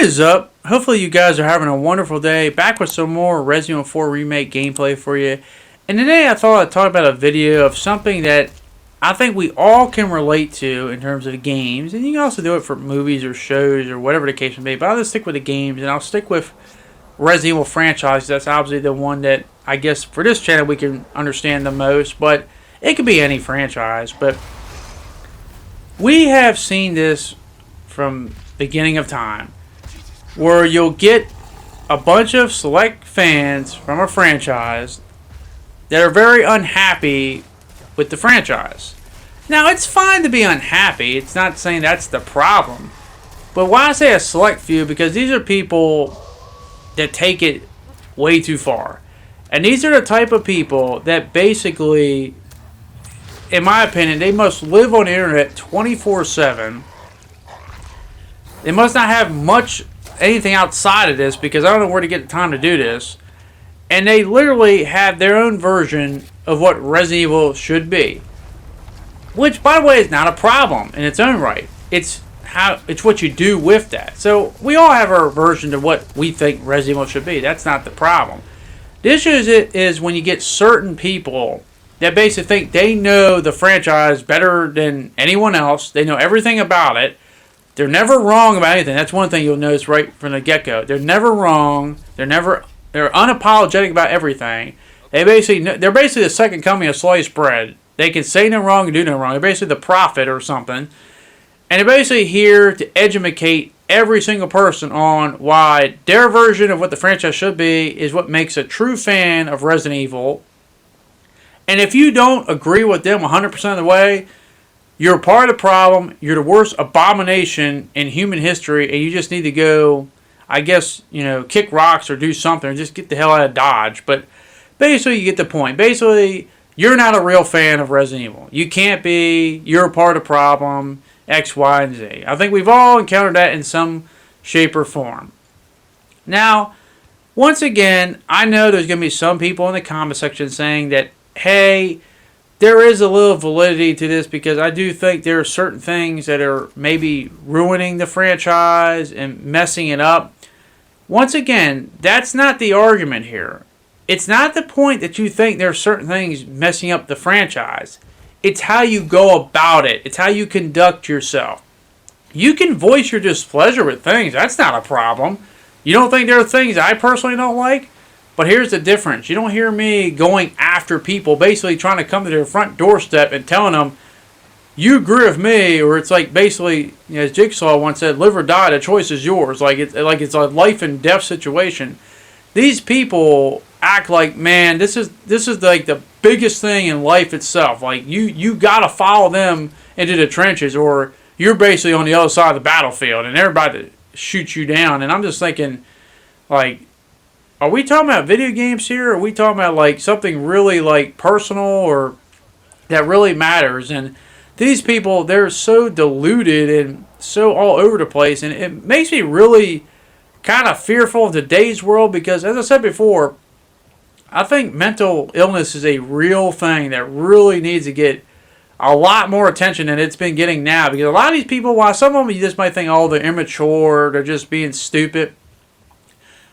is up? Hopefully you guys are having a wonderful day. Back with some more Resident Evil 4 Remake gameplay for you. And today I thought I'd talk about a video of something that I think we all can relate to in terms of games. And you can also do it for movies or shows or whatever the case may be. But I'll just stick with the games, and I'll stick with Resident Evil franchise. That's obviously the one that I guess for this channel we can understand the most. But it could be any franchise. But we have seen this from beginning of time, where you'll get a bunch of select fans from a franchise that are very unhappy with the franchise. Now, it's fine to be unhappy. It's not saying that's the problem. But why I say a select few? Because these are people that take it way too far. And these are the type of people that basically, in my opinion, they must live on the internet 24/7. They must not have anything outside of this, because I don't know where to get the time to do this. And they literally have their own version of what Resident Evil should be. Which, by the way, is not a problem in its own right. It's what you do with that. So we all have our version of what we think Resident Evil should be. That's not the problem. The issue is when you get certain people that basically think they know the franchise better than anyone else. They know everything about it. They're never wrong about anything. That's one thing you'll notice right from the get-go. They're never wrong. They're unapologetic about everything. They're basically the second coming of sliced bread. They can say no wrong and do no wrong. They're basically the prophet or something. And they're basically here to educate every single person on why their version of what the franchise should be is what makes a true fan of Resident Evil. And if you don't agree with them 100% of the way, you're part of the problem. You're the worst abomination in human history, and you just need to go, I guess, kick rocks or do something, or just get the hell out of Dodge. But basically, you get the point. Basically, you're not a real fan of Resident Evil. You can't be. You're a part of the problem, X, Y, and Z. I think we've all encountered that in some shape or form. Now, once again, I know there's going to be some people in the comment section saying that, hey, there is a little validity to this, because I do think there are certain things that are maybe ruining the franchise and messing it up. Once again, that's not the argument here. It's not the point that you think there are certain things messing up the franchise. It's how you go about it. It's how you conduct yourself. You can voice your displeasure with things. That's not a problem. You don't think there are things I personally don't like? But here's the difference. You don't hear me going after people, basically trying to come to their front doorstep and telling them, you agree with me, or it's like basically, as Jigsaw once said, live or die, the choice is yours. Like it's a life and death situation. These people act like, man, this is like the biggest thing in life itself. Like you gotta follow them into the trenches, or you're basically on the other side of the battlefield, and they're about to shoot you down. And I'm just thinking, like, are we talking about video games here? Or are we talking about like something really like personal or that really matters? And these people, they're so diluted and so all over the place. And it makes me really kind of fearful of today's world, because as I said before, I think mental illness is a real thing that really needs to get a lot more attention than it's been getting now. Because a lot of these people, while some of them you just might think, oh, they're immature, they're just being stupid.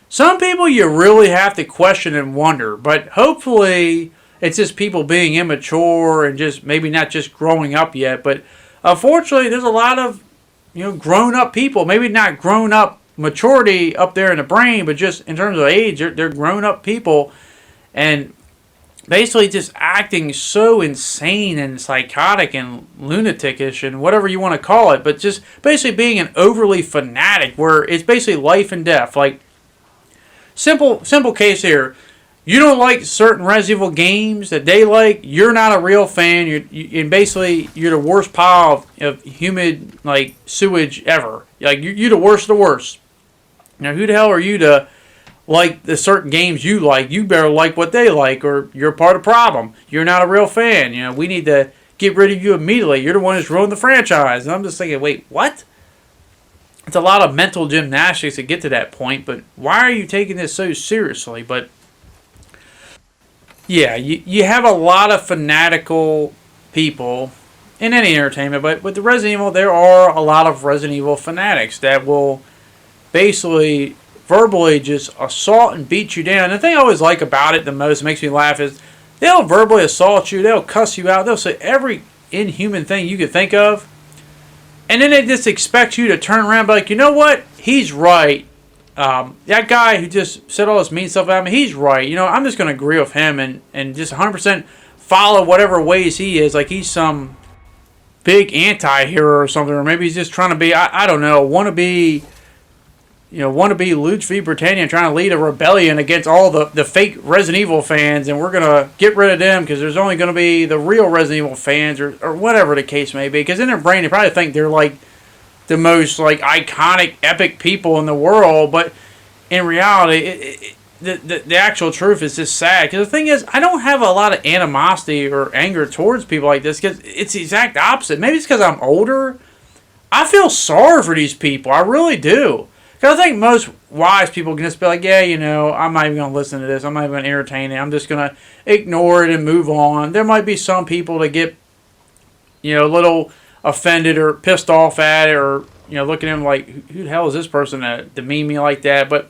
Some people you really have to question and wonder, but hopefully it's just people being immature and just maybe not just growing up yet. But unfortunately, there's a lot of grown-up people, maybe not grown-up maturity up there in the brain, but just in terms of age, they're grown-up people, and basically just acting so insane and psychotic and lunatikish and whatever you want to call it, but just basically being an overly fanatic where it's basically life and death. Like, Simple case here. You don't like certain Resident Evil games that they like. You're not a real fan. And basically you're the worst pile of humid sewage ever. Like you're the worst of the worst. Now who the hell are you to like the certain games you like? You better like what they like, or you're part of the problem. You're not a real fan. We need to get rid of you immediately. You're the one who's ruined the franchise. And I'm just thinking, wait, what? It's a lot of mental gymnastics to get to that point, but why are you taking this so seriously? But yeah, you have a lot of fanatical people in any entertainment, but with the Resident Evil, there are a lot of Resident Evil fanatics that will basically verbally just assault and beat you down. The thing I always like about it the most, makes me laugh, is they'll verbally assault you, they'll cuss you out, they'll say every inhuman thing you could think of, and then they just expect you to turn around and be like, you know what, he's right. That guy who just said all this mean stuff about me, he's right. You know, I'm just going to agree with him and just 100% follow whatever ways he is. Like he's some big anti-hero or something, or maybe he's just trying to be, I don't know, want to be Luch v. Britannia, trying to lead a rebellion against all the fake Resident Evil fans, and we're going to get rid of them because there's only going to be the real Resident Evil fans, or whatever the case may be. Because in their brain, they probably think they're like the most like iconic, epic people in the world, but in reality, the actual truth is just sad. Because the thing is, I don't have a lot of animosity or anger towards people like this, because it's the exact opposite. Maybe it's because I'm older. I feel sorry for these people. I really do. Because I think most wise people can just be like, yeah, you know, I'm not even going to listen to this. I'm not even going to entertain it. I'm just going to ignore it and move on. There might be some people that get, you know, a little offended or pissed off at it, or, you know, look at him like, who the hell is this person to demean me like that? But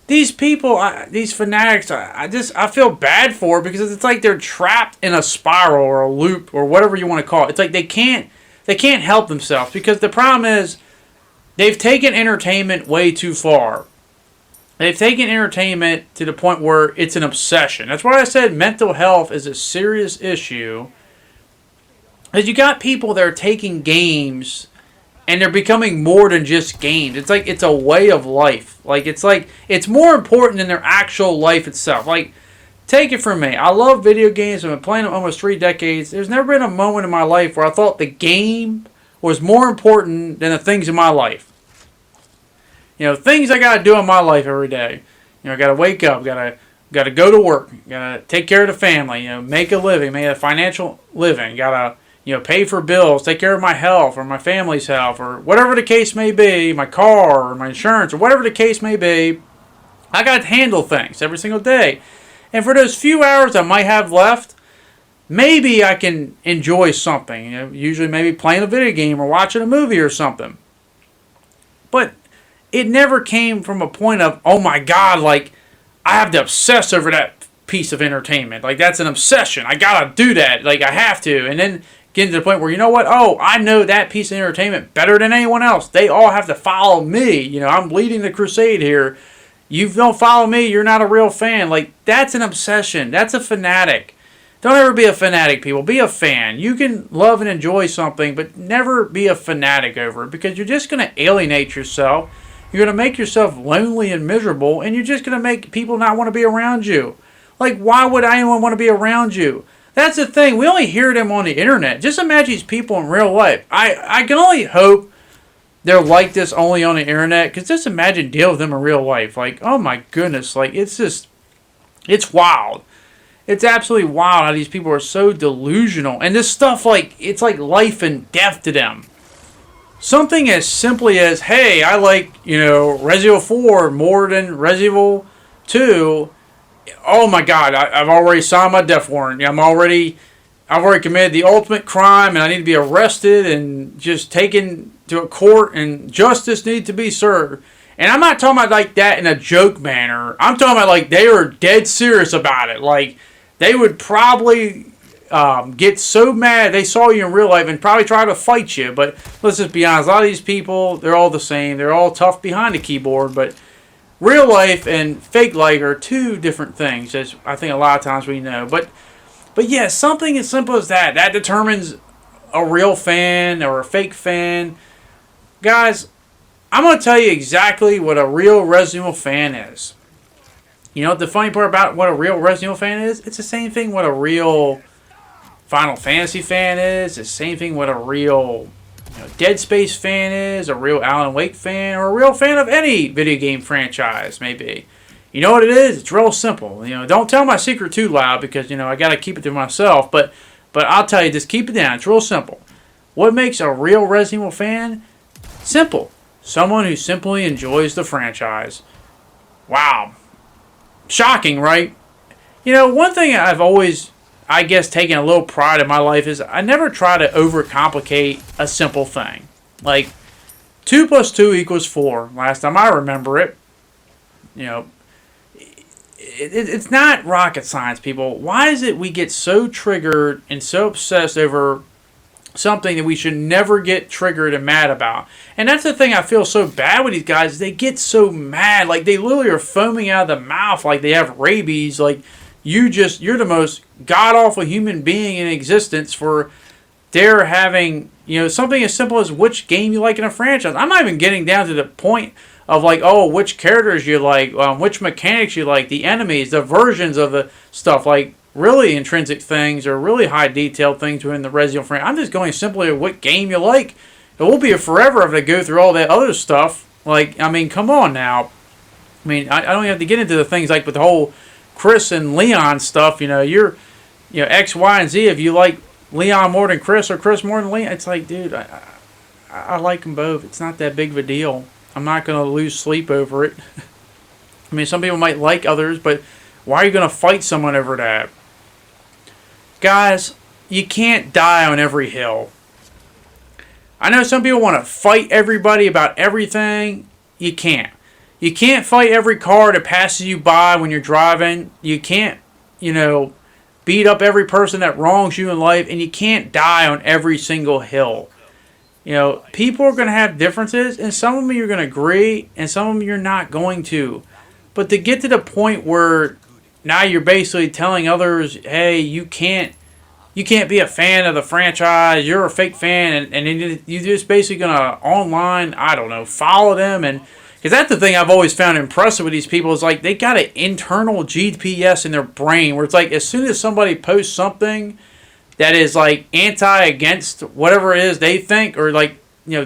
these people, these fanatics, I feel bad for, because it's like they're trapped in a spiral or a loop or whatever you want to call it. It's like they can't help themselves, because the problem is they've taken entertainment way too far. They've taken entertainment to the point where it's an obsession. That's why I said mental health is a serious issue. Because you got people that are taking games and they're becoming more than just games. It's like it's a way of life. Like it's more important than their actual life itself. Like, take it from me. I love video games. I've been playing them almost 3 decades. There's never been a moment in my life where I thought the game was more important than the things in my life. You know, things I got to do in my life every day. You know, I got to wake up, got to go to work, got to take care of the family, you know, make a living, make a financial living, got to, you know, pay for bills, take care of my health or my family's health, or whatever the case may be, my car or my insurance or whatever the case may be. I got to handle things every single day. And for those few hours I might have left, maybe I can enjoy something. You know, usually maybe playing a video game or watching a movie or something. But it never came from a point of, oh my God, like, I have to obsess over that piece of entertainment. Like, that's an obsession. I gotta do that. Like, I have to. And then getting to the point where, you know what? Oh, I know that piece of entertainment better than anyone else. They all have to follow me. You know, I'm leading the crusade here. You don't follow me, you're not a real fan. Like, that's an obsession. That's a fanatic. Don't ever be a fanatic, people. Be a fan. You can love and enjoy something, but never be a fanatic over it, because you're just going to alienate yourself. You're going to make yourself lonely and miserable, and you're just going to make people not want to be around you. Like, why would anyone want to be around you? That's the thing. We only hear them on the internet. Just imagine these people in real life. I can only hope they're like this only on the internet, because just imagine dealing with them in real life. Like, oh my goodness. Like, it's wild. It's absolutely wild how these people are so delusional. And this stuff, like, it's like life and death to them. Something as simply as, hey, I like, you know, Resident Evil 4 more than Resident Evil 2. Oh my God, I've already signed my death warrant. I've already committed the ultimate crime, and I need to be arrested and just taken to a court, and justice needs to be served. And I'm not talking about like that in a joke manner. I'm talking about like they are dead serious about it. Like, they would probably get so mad they saw you in real life and probably try to fight you. But let's just be honest, a lot of these people, they're all the same. They're all tough behind the keyboard, but real life and fake life are two different things, as I think a lot of times we know. But yeah, something as simple as that determines a real fan or a fake fan. Guys, I'm going to tell you exactly what a real Resident Evil fan is. You know what the funny part about what a real Resident Evil fan is? It's the same thing what a real Final Fantasy fan is. It's the same thing what a real Dead Space fan is, a real Alan Wake fan, or a real fan of any video game franchise maybe. You know what it is? It's real simple. You know, don't tell my secret too loud, because I got to keep it to myself. But I'll tell you, just keep it down. It's real simple. What makes a real Resident Evil fan? Simple. Someone who simply enjoys the franchise. Wow. Shocking, right? You know, one thing I've always, I guess, taken a little pride in my life is I never try to overcomplicate a simple thing. Like, 2 plus 2 equals 4. Last time I remember it. You know, it's not rocket science, people. Why is it we get so triggered and so obsessed over something that we should never get triggered and mad about? And that's the thing I feel so bad with these guys. They get so mad. Like, they literally are foaming out of the mouth like they have rabies. Like, you're the most god-awful human being in existence for dare having, something as simple as which game you like in a franchise. I'm not even getting down to the point of like, oh, which characters you like, which mechanics you like, the enemies, the versions of the stuff, like really intrinsic things or really high detailed things within the Resident Evil franchise. I'm just going simply with what game you like. It will be a forever if they go through all that other stuff. Like, I mean, come on now. I mean, I don't even have to get into the things like with the whole Chris and Leon stuff. You're X, Y, and Z. If you like Leon more than Chris or Chris more than Leon, it's like, dude, I like them both. It's not that big of a deal. I'm not going to lose sleep over it. I mean, some people might like others, but why are you going to fight someone over that? Guys, you can't die on every hill. I know some people want to fight everybody about everything. You can't. You can't fight every car that passes you by when you're driving. You can't, beat up every person that wrongs you in life, and you can't die on every single hill. People are going to have differences, and some of them you're going to agree, and some of them you're not going to. But to get to the point where now you're basically telling others, hey, you can't be a fan of the franchise, you're a fake fan, and you're just basically going to online, I don't know, follow them. And because that's the thing I've always found impressive with these people is like they got an internal GPS in their brain where it's like as soon as somebody posts something that is like against whatever it is they think or like,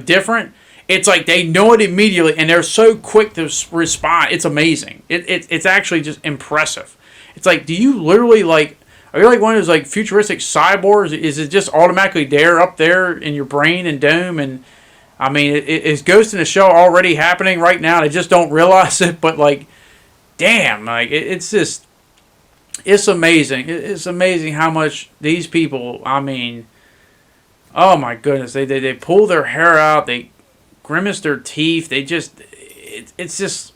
different, it's like they know it immediately and they're so quick to respond. It's amazing. It's actually just impressive. It's like, do you literally like, are you like one of those like futuristic cyborgs? Is it just automatically there up there in your brain and dome? And I mean, is Ghost in the Shell already happening right now? They just don't realize it, but like, damn, like it's just, it's amazing. It's amazing how much these people, I mean, oh my goodness, they pull their hair out, they grimace their teeth, they just, it's just,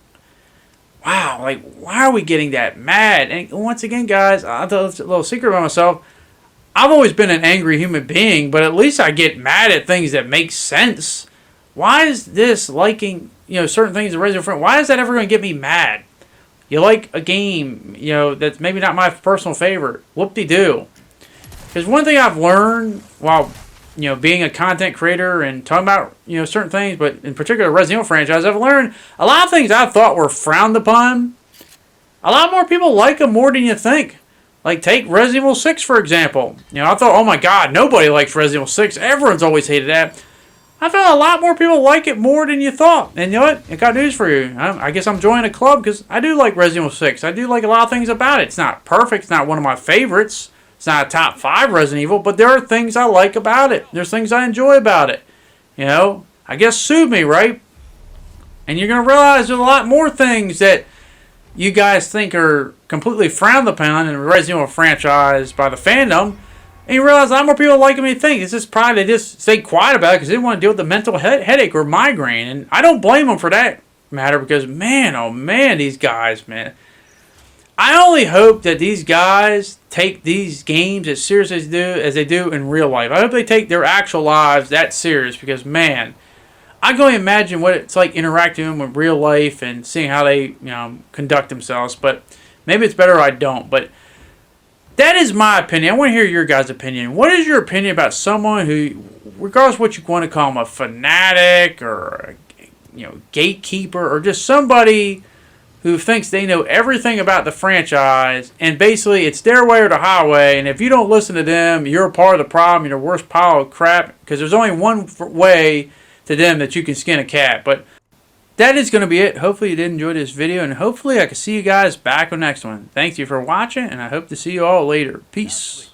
wow, like, why are we getting that mad? And once again, guys, I'll tell a little secret about myself. I've always been an angry human being, but at least I get mad at things that make sense. Why is this liking, certain things in Resident Evil? Why is that ever going to get me mad? You like a game, that's maybe not my personal favorite. Whoop-de-doo. Because one thing I've learned while, being a content creator and talking about, certain things, but in particular Resident Evil franchise, I've learned a lot of things I thought were frowned upon. A lot more people like them more than you think. Like, take Resident Evil 6, for example. I thought, oh my god, nobody likes Resident Evil 6. Everyone's always hated that. I found a lot more people like it more than you thought. And you know what? I got news for you. I guess I'm joining a club because I do like Resident Evil 6. I do like a lot of things about it. It's not perfect. It's not one of my favorites. It's not a top 5 Resident Evil. But there are things I like about it. There's things I enjoy about it. I guess sue me, right? And you're going to realize there's a lot more things that you guys think are completely frowned upon in the Resident Evil franchise by the fandom. And you realize a lot more people like them than you think. It's just probably they just stay quiet about it because they didn't want to deal with the mental headache or migraine. And I don't blame them for that matter because, man, oh man, these guys, man. I only hope that these guys take these games as serious as they do in real life. I hope they take their actual lives that serious because, man, I can only imagine what it's like interacting with real life and seeing how they, conduct themselves. But maybe it's better I don't. But that is my opinion. I want to hear your guys' opinion. What is your opinion about someone who, regardless of what you want to call them, a fanatic or a, gatekeeper or just somebody who thinks they know everything about the franchise and basically it's their way or the highway, and if you don't listen to them, you're a part of the problem, you're the worst pile of crap because there's only one way to them that you can skin a cat. But that is going to be it. Hopefully you did enjoy this video, and hopefully I can see you guys back on the next one. Thank you for watching, and I hope to see you all later. Peace.